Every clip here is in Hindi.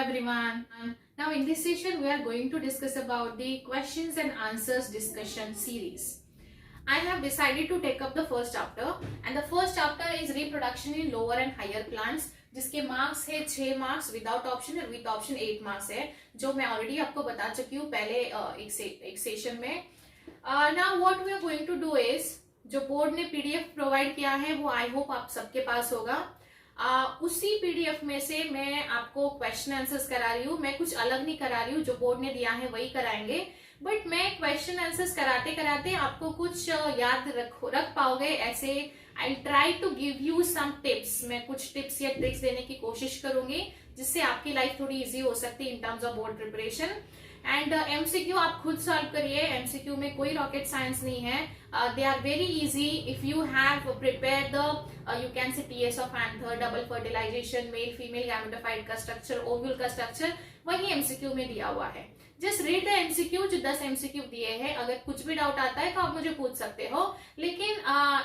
everyone. Now in this session we are going to discuss about the questions and answers discussion series. I have decided to take up the first chapter and the first chapter is reproduction in lower and higher plants जिसके मार्क्स है 6 मार्क्स विदाउट ऑप्शन और विद ऑप्शन 8 मार्क्स है जो मैं ऑलरेडी आपको बता चुकी हूँ पहले एक सेशन में. Now what we are going to do is जो बोर्ड ने पीडीएफ प्रोवाइड किया है वो आई होप आप सबके पास होगा. उसी पीडीएफ में से मैं आपको क्वेश्चन आंसर्स करा रही हूँ. मैं कुछ अलग नहीं करा रही हूँ, जो बोर्ड ने दिया है वही कराएंगे. बट मैं क्वेश्चन आंसर्स कराते कराते आपको कुछ याद रख पाओगे ऐसे. I try to give you some tips. मैं कुछ टिप्स या ट्रिक्स देने की कोशिश करूंगी जिससे आपकी लाइफ थोड़ी इजी हो सकती है इन terms of board preparation. And MCQ आप खुद सॉल्व करिए. एमसीक्यू में कोई रॉकेट साइंस नहीं है. They are very easy if you have prepare the you can say TS of anther, double fertilization, male female gametophyte का स्ट्रक्चर, ओव्यूल का स्ट्रक्चर, वही एमसीक्यू में दिया हुआ है. Just read the MCQ. जो 10 एमसीक्यू दिए हैं, अगर कुछ भी डाउट आता है तो आप मुझे पूछ सकते हो. लेकिन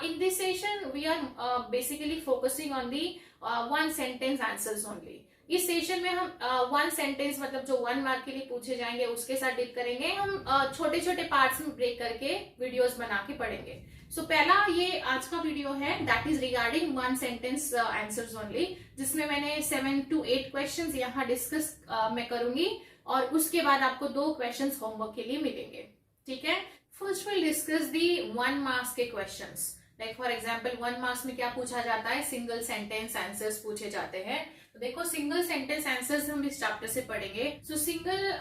in this session we are basically focusing on the 1 sentence answers only. इस सेशन में हम 1 सेंटेंस मतलब जो 1 मार्क के लिए पूछे जाएंगे उसके साथ डील करेंगे. हम छोटे छोटे पार्ट्स में ब्रेक करके वीडियोस बना के पढ़ेंगे. सो पहला ये आज का वीडियो है that is regarding 1 sentence answers only, जिसमें मैंने 7 to 8 क्वेश्चंस यहाँ डिस्कस मैं करूंगी और उसके बाद आपको 2 क्वेश्चंस होमवर्क के लिए मिलेंगे. ठीक है. First will discuss the 1 marks के questions. Like for example 1 marks में क्या पूछा जाता है, सिंगल सेंटेंस आंसर्स पूछे जाते हैं. तो देखो सिंगल सेंटेंस आंसर्स हम इस चैप्टर से पढ़ेंगे. सो सिंगल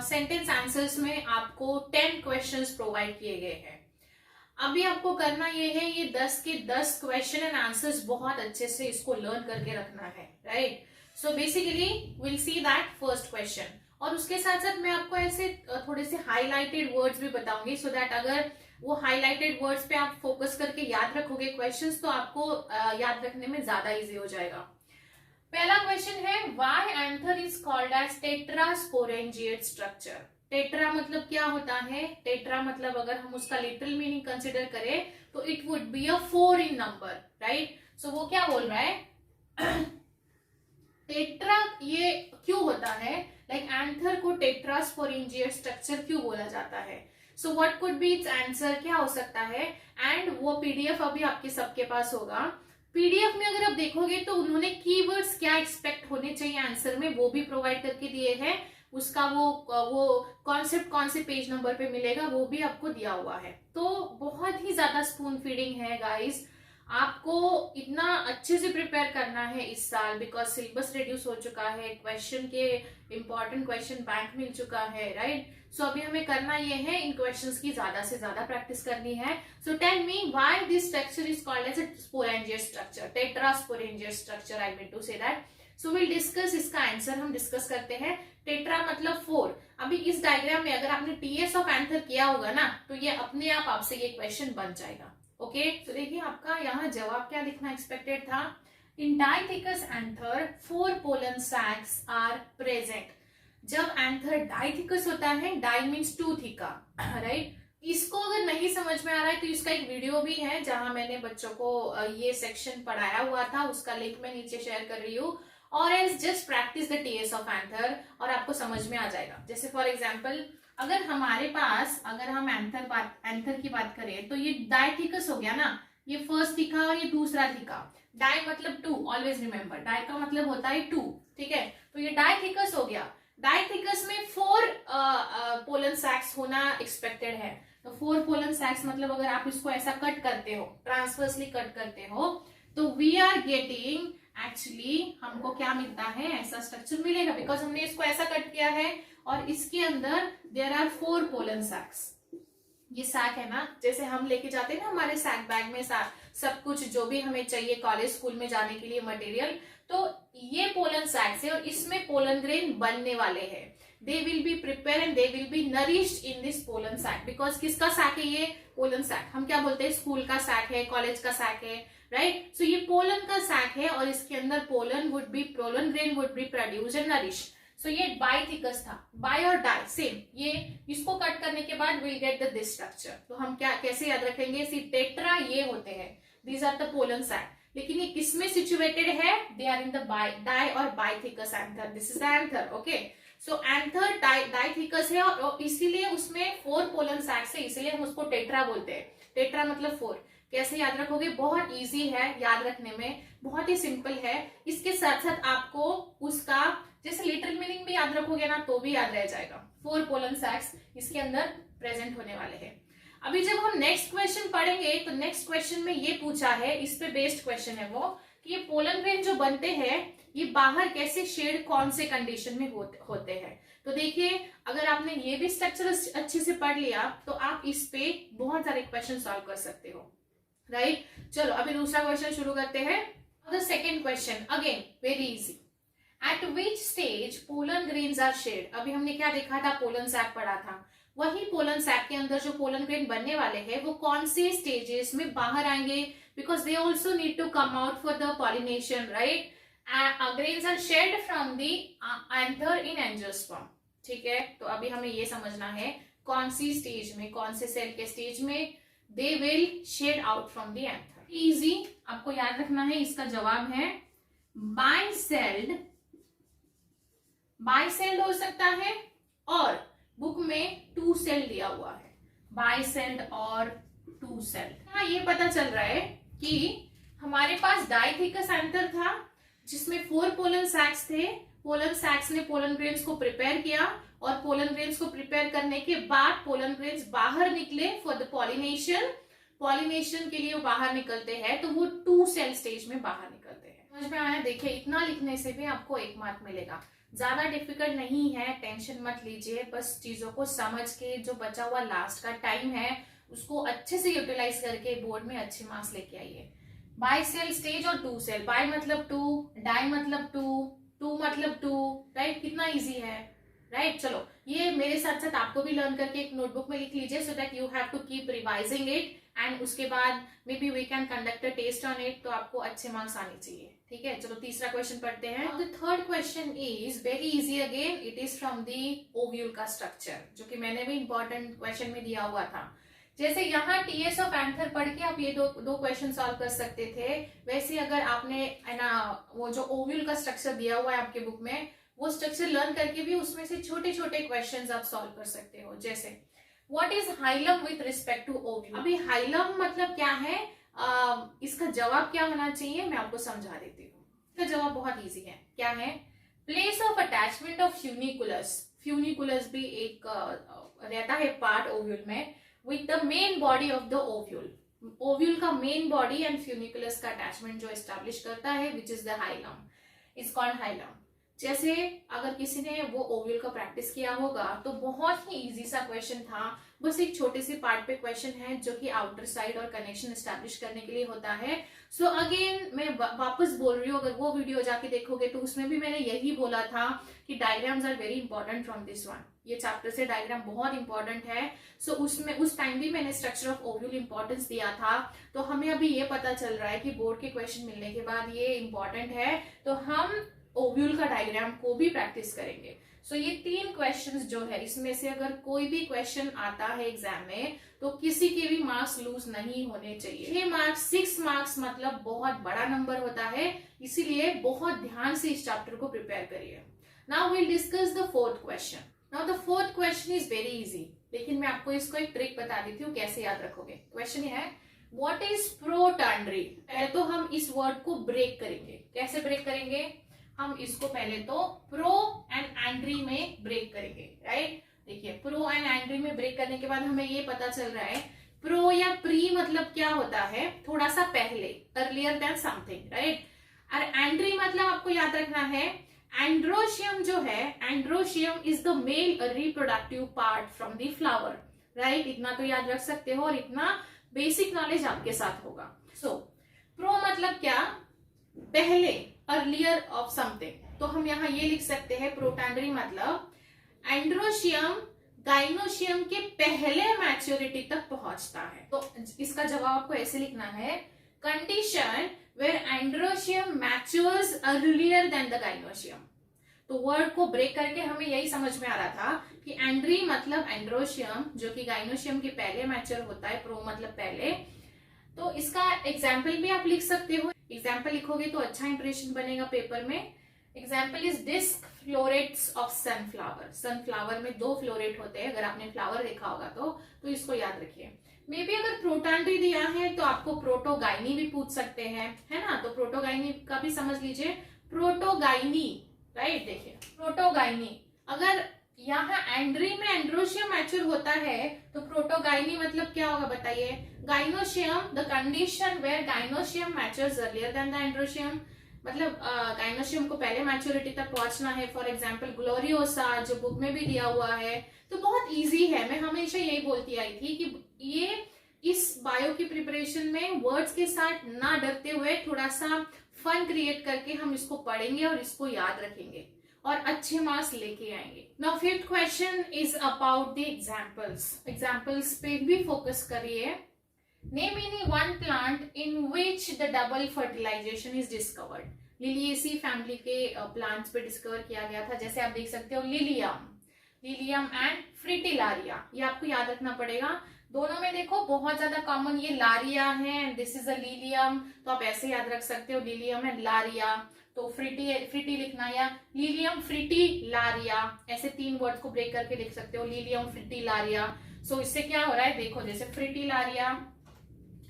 सेंटेंस आंसर्स में आपको 10 क्वेश्चंस प्रोवाइड किए गए हैं. अभी आपको करना ये है, ये 10 के 10 क्वेश्चन एंड आंसर्स बहुत अच्छे से इसको लर्न करके रखना है. Right. So basically will see that first question. और उसके साथ साथ मैं आपको ऐसे थोड़े से हाईलाइटेड वर्ड्स भी बताऊंगी सो दैट अगर वो हाईलाइटेड वर्ड्स पे आप फोकस करके याद रखोगे क्वेश्चंस तो आपको याद रखने में ज्यादा इजी हो जाएगा. पहला क्वेश्चन है why anther is called as tetrasporangiate structure. Tetra मतलब क्या होता है? टेट्रा मतलब अगर हम उसका लिटरल मीनिंग कंसिडर करें तो it would be a 4 in number. Right. So वो क्या बोल रहा है टेट्रा ये क्यों होता है, लाइक एंथर को टेट्रास्पोरेंजिएट स्ट्रक्चर क्यों बोला जाता है. So what could be it's answer, क्या हो सकता है. एंड वो पीडीएफ अभी आपके सबके पास होगा. पीडीएफ में अगर आप देखोगे तो उन्होंने कीवर्ड्स क्या एक्सपेक्ट होने चाहिए आंसर में वो भी प्रोवाइड करके दिए हैं. उसका वो कॉन्सेप्ट कौन से पेज नंबर पे मिलेगा वो भी आपको दिया हुआ है. तो बहुत ही ज्यादा स्पून फीडिंग है गाइस. आपको इतना अच्छे से प्रिपेयर करना है इस साल बिकॉज सिलेबस रिड्यूस हो चुका है, क्वेश्चन के इंपॉर्टेंट क्वेश्चन बैंक मिल चुका है. राइट. सो अभी हमें करना ये है इन क्वेश्चंस की ज्यादा से ज्यादा प्रैक्टिस करनी है. So tell me why this structure is called as a sporangiate structure, tetrasporangiate structure. I mean to say that. So will discuss. इसका आंसर हम डिस्कस करते हैं. टेट्रा मतलब 4. अभी इस डायग्राम में अगर आपने टीएस ऑफ एंथर किया होगा ना तो ये अपने आप आपसे ये क्वेश्चन बन जाएगा. ओके. तो देखिए आपका यहाँ जवाब क्या लिखना एक्सपेक्टेड था. In dithecous anther 4 pollen sacs are present. जब एंथर डाइथिकस होता है, डाई मीन्स 2 थिका. राइट. इसको अगर नहीं समझ में आ रहा है तो इसका एक वीडियो भी है जहां मैंने बच्चों को ये सेक्शन पढ़ाया हुआ था, उसका लिंक मैं नीचे शेयर कर रही हूँ. और else just practice the TS of anther और आपको समझ में आ जाएगा. जैसे फॉर एग्जाम्पल अगर हमारे पास अगर हम एंथर की बात करें तो ये डाइथिकस हो गया ना, ये फर्स्ट थिका और ये दूसरा थिका. डाई मतलब 2, ऑलवेज रिमेंबर. डाई का मतलब होता है 2. ठीक है. तो ये डाइथिकस हो गया. डाइथिकस में 4 पोलन सैक्स होना एक्सपेक्टेड है. तो 4 पोलन सैक्स मतलब अगर आप इसको ऐसा कट करते हो, ट्रांसवर्सली कट करते हो तो वी आर गेटिंग एक्चुअली हमको क्या मिलता है, ऐसा स्ट्रक्चर मिलेगा बिकॉज हमने इसको ऐसा कट किया है और इसके अंदर देयर आर 4 पोलन सैक्स. ये सैक है ना, जैसे हम लेके जाते हैं ना हमारे सैक बैग में सब कुछ जो भी हमें चाहिए कॉलेज स्कूल में जाने के लिए मटेरियल, तो ये पोलन सैक्स है और इसमें पोलन ग्रेन बनने वाले हैं. They will be prepare and they will be nourished in this pollen sac. Because किसका सैक है ये? Pollen sac. हम क्या बोलते हैं, स्कूल का सैक है, कॉलेज का सैक है. राइट. सो ये पोलन का सैक है और इसके अंदर pollen grain would be produce and nourish. So ये बाइथिकस था. बाय और डाई सेम. ये इसको कट करने के बाद विल गेट दिस स्ट्रक्चर. तो हम क्या कैसे याद रखेंगे, सी टेट्रा ये होते हैं, these are the pollen sac. लेकिन ये किसमें सिचुएटेड है? They are in the di और bithecous anther. This is the anther, okay. So anther dithecous है और इसीलिए उसमें 4 पोलन सैक्स है, इसीलिए हम उसको टेट्रा बोलते हैं। टेट्रा मतलब 4। कैसे याद रखोगे? बहुत इजी है याद रखने में, बहुत ही सिंपल है। इसके साथ साथ आपको उसका जैसे लिटरल मीनिंग भी याद रखोगे ना तो भी याद रह जाएगा। 4 पोलन सैक्स इसके अंदर प्रेजेंट होने वाले हैं। अभी जब हम नेक्स्ट क्वेश्चन पढ़ेंगे तो नेक्स्ट क्वेश्चन में ये पूछा है, इस पे बेस्ड क्वेश्चन है वो, कि ये पोलन ग्रेन जो बनते हैं ये बाहर कैसे शेड कौन से कंडीशन में होते हैं। तो देखिए, अगर आपने ये भी स्ट्रक्चर अच्छे से पढ़ लिया तो आप इस पे बहुत सारे क्वेश्चन सॉल्व कर सकते हो, राइट। चलो अभी दूसरा क्वेश्चन शुरू करते हैं। The second question again very easy. At which stage pollen grains are shed? अभी हमने क्या देखा था? पोलन सैक पढ़ा था। वही पोलन सैक के अंदर जो पोलन ग्रेन बनने वाले हैं वो कौन से स्टेजेस में बाहर आएंगे? Because they also need to come out for the pollination, right. Grains are shed from the anther in angiosperm, ठीक है। तो अभी हमें ये समझना है कौन सी स्टेज में, कौन से सेल के स्टेज में they will shed out from the anther. Easy, आपको याद रखना है। इसका जवाब है बाइसेल्ड। बाइसेल्ड हो सकता है और बुक में 2 सेल दिया हुआ है, बाइसेल्ड और 2 सेल। हाँ, ये पता चल रहा है कि हमारे पास डाइथिकस एंथर था जिसमें 4 पोलन सैक्स थे। पोलन सैक्स ने पोलन ग्रेन्स को प्रिपेयर किया और पोलन ग्रेन्स को प्रिपेयर करने के बाद पोलन ग्रेन्स बाहर निकले फॉर द पॉलिनेशन। पॉलिनेशन के लिए वो बाहर निकलते हैं तो वो 2 सेल स्टेज में बाहर निकलते हैं। समझ में आया? देखिए, इतना लिखने से भी आपको 1 मार्क मिलेगा। ज्यादा डिफिकल्ट नहीं है, टेंशन मत लीजिए। बस चीजों को समझ के जो बचा हुआ लास्ट का टाइम है उसको अच्छे से यूटिलाइज करके बोर्ड में अच्छे मार्क्स लेके आइए। बाई सेल स्टेज और 2 सेल। बाई मतलब 2, डाई मतलब 2 मतलब 2, राइट। कितना इजी है, राइट। चलो ये मेरे साथ साथ आपको भी लर्न करके एक नोटबुक में लिख लीजिए so that you have to keep revising it and उसके बाद maybe we can conduct a test on it, तो आपको अच्छे मार्क्स आने चाहिए, ठीक है। चलो तीसरा क्वेश्चन पढ़ते हैं। The third question is very easy again. It is from the ovule का स्ट्रक्चर, जो कि मैंने भी इंपॉर्टेंट क्वेश्चन में दिया हुआ था। जैसे यहाँ टीएस ऑफ एंथर पढ़ के आप ये दो क्वेश्चन सॉल्व कर सकते थे, वैसे अगर आपने है ना वो जो ओव्यूल का स्ट्रक्चर दिया हुआ है आपके बुक में, वो स्ट्रक्चर लर्न करके भी उसमें से छोटे छोटे क्वेश्चंस आप सॉल्व कर सकते हो। जैसे what is hilum with respect to ovule? अभी हाइलम मतलब क्या है, इसका जवाब क्या होना चाहिए मैं आपको समझा देती हूँ। इसका जवाब बहुत इजी है। क्या है? Place of attachment of funiculus. Funiculus भी एक रहता है पार्ट ओव्यूल में, with the main body of the ovule. Ovule का मेन बॉडी एंड फ्यूनिकुलस का अटैचमेंट जो एस्टैब्लिश करता है which is the hilum, is called hilum. जैसे अगर किसी ने वो ओव्यूल का प्रैक्टिस किया होगा तो बहुत ही इजी सा क्वेश्चन था, बस एक छोटे से पार्ट पे क्वेश्चन है जो कि आउटर साइड और कनेक्शन एस्टैब्लिश करने के लिए होता है। सो अगेन मैं वापस बोल रही हूँ, अगर वो वीडियो जाके देखोगे तो उसमें भी मैंने यही बोला था कि diagrams are very important from this one. ये चैप्टर से डायग्राम बहुत इंपॉर्टेंट है। सो उसमें उस टाइम भी मैंने स्ट्रक्चर ऑफ ओव्यूल इंपॉर्टेंस दिया था। तो हमें अभी ये पता चल रहा है कि बोर्ड के क्वेश्चन मिलने के बाद ये इंपॉर्टेंट है, तो हम ओव्यूल का डायग्राम को भी प्रैक्टिस करेंगे। सो ये 3 क्वेश्चंस जो है इसमें से अगर कोई भी क्वेश्चन आता है एग्जाम में तो किसी के भी मार्क्स लूज नहीं होने चाहिए। 6 मार्क्स 6 मार्क्स मतलब बहुत बड़ा नंबर होता है, इसीलिए बहुत ध्यान से इस चैप्टर को प्रिपेयर करिए। Now we'll discuss the 4th question. Now the 4th question is very easy, लेकिन मैं आपको इसको एक ट्रिक बता देती हूँ कैसे याद रखोगे। क्वेश्चन ये है, व्हाट इज प्रोटर्नरी? पहले तो हम इस वर्ड को ब्रेक करेंगे। कैसे ब्रेक करेंगे? हम इसको पहले तो प्रो एंड एंट्री में ब्रेक करेंगे, राइट। देखिए, प्रो एंड एंट्री में ब्रेक करने के बाद हमें ये पता चल रहा है प्रो या प्री मतलब क्या होता है, थोड़ा सा पहले, अर्लियर देन समथिंग, राइट। और एंट्री मतलब आपको याद रखना है एंड्रोशियम जो है, androecium is the male reproductive part from the flower, right. इतना तो याद रख सकते हो और इतना बेसिक नॉलेज आपके साथ होगा। सो प्रो मतलब क्या? पहले, अर्लियर ऑफ समथिंग। तो हम यहाँ ये लिख सकते हैं प्रोटैंडरी मतलब एंड्रोशियम गाइनोशियम के पहले मैच्योरिटी तक पहुंचता है। तो इसका जवाब आपको ऐसे लिखना है, condition where androecium matures earlier than the gynoecium. तो वर्ड को ब्रेक करके हमें यही समझ में आ रहा था कि एंड्री मतलब एंड्रोशियम जो कि गाइनोशियम के पहले मैच्योर होता है, प्रो मतलब पहले। तो इसका एग्जाम्पल भी आप लिख सकते हो। एग्जाम्पल लिखोगे तो अच्छा इंप्रेशन बनेगा पेपर में। Example is disc florets of sunflower. Sunflower में 2 फ्लोरेट होते हैं, अगर आपने फ्लावर देखा होगा तो इसको याद रखिए। मे बी अगर प्रोटॉन्ड्री दिया है तो आपको प्रोटोगाइनी भी पूछ सकते हैं, है ना। तो प्रोटोगाइनी का भी समझ लीजिए, प्रोटोगाइनी, राइट। देखिए प्रोटोगाइनी, अगर यहाँ एंड्री में एंड्रोशियम मैच्योर होता है तो प्रोटोगाइनी मतलब क्या होगा बताइए। Gynoecium, the condition where gynoecium matures earlier than the androecium, मतलब गाइनोशियम को पहले मैच्योरिटी तक पहुंचना है। फॉर एग्जाम्पल ग्लोरियोसा जो बुक में भी दिया हुआ है, तो बहुत इजी है। मैं हमेशा यही बोलती आई थी कि ये इस बायो की प्रिपरेशन में वर्ड्स के साथ ना डरते हुए थोड़ा सा फन क्रिएट करके हम इसको पढ़ेंगे और इसको याद रखेंगे और अच्छे मार्क्स लेके आएंगे। Now fifth question is about the examples. Examples पे भी फोकस करिए। Name any one plant in which the double fertilization is discovered. Liliaceae family के प्लांट्स पे डिस्कवर किया गया था। जैसे आप देख सकते हो लिलियम एंड फ्रिटिलारिया, ये आपको याद रखना पड़ेगा। दोनों में देखो बहुत ज्यादा कॉमन ये लारिया है, दिस इज अ लिलियम, तो आप ऐसे याद रख सकते हो लिलियम एंड लारिया। तो फ्रिटी लिखना या लिलियम फ्रिटिलारिया, ऐसे 3 वर्ड को ब्रेक करके लिख सकते हो, लिलियम फ्रिटिलारिया। सो इससे क्या हो रहा है देखो, जैसे फ्रिटिलारिया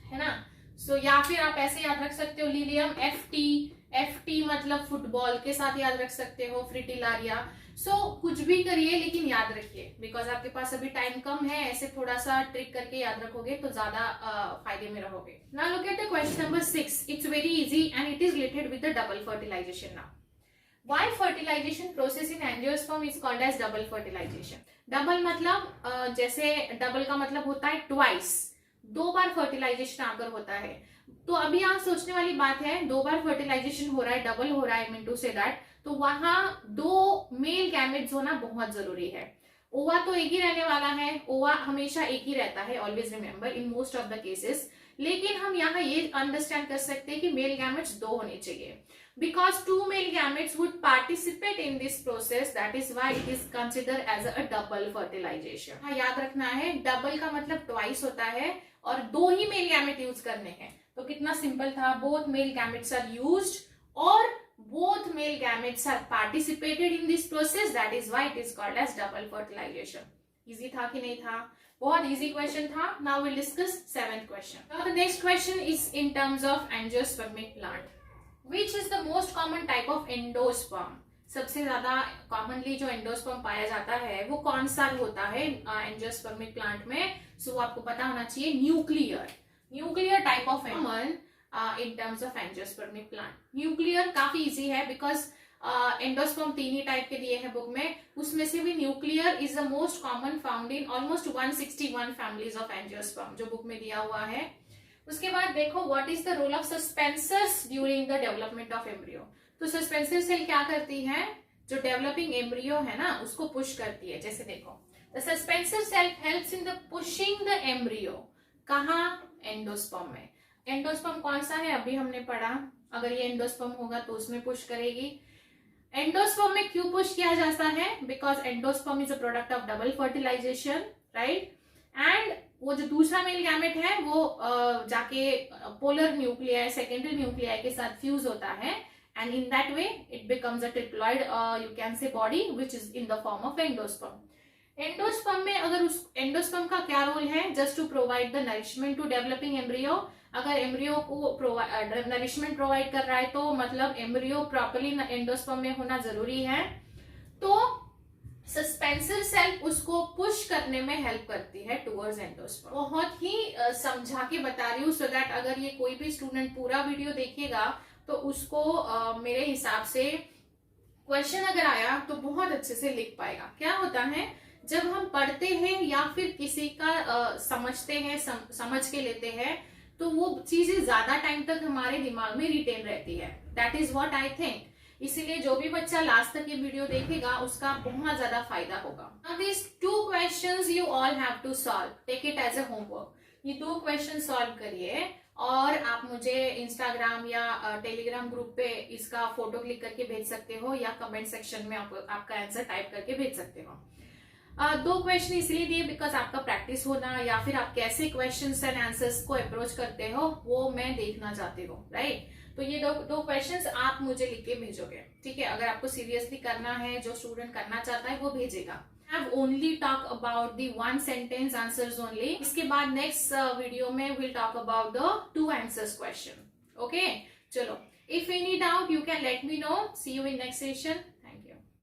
है ना, सो या फिर आप ऐसे याद रख सकते हो लिलियम एफटी मतलब फुटबॉल के साथ याद रख सकते हो फ्रिटिलारिया। सो कुछ भी करिए लेकिन याद रखिए, बिकॉज आपके पास अभी टाइम कम है। ऐसे थोड़ा सा ट्रिक करके याद रखोगे तो ज्यादा फायदे में रहोगे। Now look at the question number 6। It's very easy and it is related with the double fertilization. Now why fertilization process in angiosperm is called as double fertilization। Double मतलब जैसे डबल का मतलब होता है ट्वाइस, 2 बार फर्टिलाइजेशन अगर होता है तो अभी यहाँ सोचने वाली बात है, 2 बार फर्टिलाइजेशन हो रहा है, डबल हो रहा है, मीन टू से दैट, तो वहां 2 मेल गैमेट्स होना बहुत जरूरी है। ओवा तो एक ही रहने वाला है, ओवा हमेशा एक ही रहता है, always remember in most of the cases. लेकिन हम यहाँ ये अंडरस्टैंड कर सकते हैं कि मेल गैमेट्स 2 होने चाहिए, because 2 male gametes would participate in this process, that is why it is considered as a double fertilization। हाँ याद रखना है, डबल का मतलब ट्वाइस होता है और 2 ही मेल गैमेट यूज करने हैं। तो कितना सिंपल था, both male gametes are used और both male gametes are participated in this process, that is why it is called as double fertilization। Easy था कि नहीं था? बहुत इजी क्वेश्चन था। Now we'll discuss 7th question। Now the next question is in terms of angiospermic plant। Which is the most common type of endosperm? सबसे ज्यादा कॉमनली जो एंडोस्पर्म पाया जाता है वो कौन सा होता है एंजियोस्पर्मिक प्लांट में? सो आपको पता होना चाहिए nuclear type of animal in terms of angiospermic plant. Nuclear काफी इजी है बिकॉज एंडोस्पर्म 3 ही टाइप के दिए हैं बुक में, उसमें से भी nuclear is the most common found in almost 161 families of angiosperm जो बुक में दिया हुआ है। उसके बाद देखो what is the role of suspensors during the development of embryo. तो सस्पेंसर सेल क्या करती है, जो डेवलपिंग एम्ब्रियो है ना उसको पुश करती है। जैसे देखो the suspensor cell helps in the pushing the embryo, कहाँ? एंडोस्पर्म में। एंडोस्पर्म कौन सा है अभी हमने पढ़ा, अगर ये एंडोस्पर्म होगा तो उसमें पुश करेगी। एंडोस्पर्म में क्यों पुश किया जाता है? Because endosperm is a product of double fertilization, right. And वो जो दूसरा मेल गैमेट है वो जाके पोलर न्यूक्लियाई, सेकेंडरी न्यूक्लियाई के साथ फ्यूज होता है and in that way it becomes a triploid you can say body which is in the form of endosperm. Endosperm में अगर उस एंडोस्पर्म का क्या रोल है? Just to provide the nourishment to developing embryo. अगर एम्ब्रियो को नरिशमेंट प्रोवाइड कर रहा है तो मतलब एम्ब्रियो प्रॉपरली एंडोस्पर्म में होना जरूरी है। तो सस्पेंसर सेल उसको पुश करने में हेल्प करती है टुवर्ड्स एंडोस्पर्म। बहुत ही समझा के बता रही हूँ सो दैट अगर ये कोई भी स्टूडेंट पूरा वीडियो देखेगा तो उसको मेरे हिसाब से क्वेश्चन अगर आया तो बहुत अच्छे से लिख पाएगा। क्या होता है जब हम पढ़ते हैं या फिर किसी का समझते हैं, समझ के लेते हैं तो वो चीजें ज्यादा टाइम तक हमारे दिमाग में रिटेन रहती है। That is what I think. इसीलिए जो भी बच्चा लास्ट तक ये वीडियो देखेगा उसका बहुत ज्यादा फायदा होगा। Now these 2 questions you all have to solve. Take it as a homework. ये 2 क्वेश्चन सॉल्व करिए और आप मुझे इंस्टाग्राम या टेलीग्राम ग्रुप पे इसका फोटो क्लिक करके भेज सकते हो या कमेंट सेक्शन में आपका आंसर टाइप करके भेज सकते हो। 2 क्वेश्चन इसलिए दिए बिकॉज आपका प्रैक्टिस होना या फिर आप कैसे क्वेश्चंस एंड आंसर्स को अप्रोच करते हो वो मैं देखना चाहती हूँ, राइट। तो ये दो क्वेश्चंस आप मुझे लिख के भेजोगे, ठीक है। अगर आपको सीरियसली करना है, जो स्टूडेंट करना चाहता है वो भेजेगा। Have only talk about the one sentence answers only. इसके बाद नेक्स्ट वीडियो में we'll talk about the 2 answers question. Okay, चलो, if any doubt you can let me know. See you in next session.